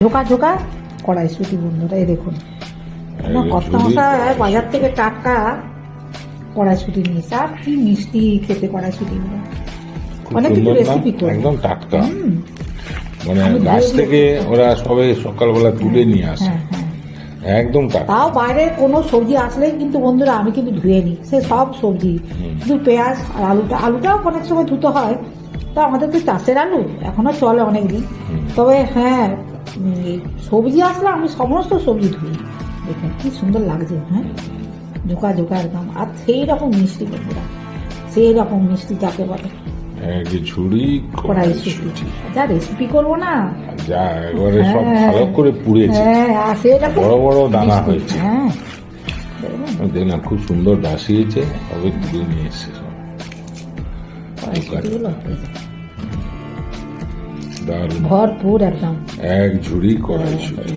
ঝোঁকা ঝোঁকা কড়াইশুঁটি বন্ধুরা, এই দেখুন কর্তা মশাই বাজার থেকে টাটকা কড়াইশুঁটি নিয়েছে। আর কি মিষ্টি খেতে কড়াইশুঁটি গুলো, অনেক কিছু রেসিপি করে একদম টাটকা, মানে গাছ থেকে ওরা সবাই সকালবেলা তুলে নিয়ে আসে, একদম টাটকা। তাও বাইরে কোনো সবজি আসলেই কিন্তু বন্ধুরা আমি কিন্তু ধুয়ে নিই, সে সব সবজি, শুধু পেঁয়াজ আর আলুটাও অনেক সময় ধুতে হয়। তো আমাদের তো চাষের আলু এখনো চলে অনেকদিন, তবে হ্যাঁ সবজি আসলে আমি সমস্ত সবজি ধুই। দেখুন কি সুন্দর লাগছে, হ্যাঁ ঝোঁকা ঝোঁকা একদম। আর সেই রকম মিষ্টি বন্ধুরা, সেই রকম মিষ্টি যাকে বলে এক ঝুড়ি কড়াইশুঁটি। যা রেসিপি করবো না, যা এবারে সব ভালো করে পুড়েছে, হ্যাঁ সেরকম বড় বড় দানা হয়েছে। হ্যাঁ দেখলাম খুব সুন্দর বাসিয়েছে, তবে তুলে নিয়ে এসছে সব। দারুণ, ভরপুর একদম এক ঝুড়ি কড়াইশুঁটি।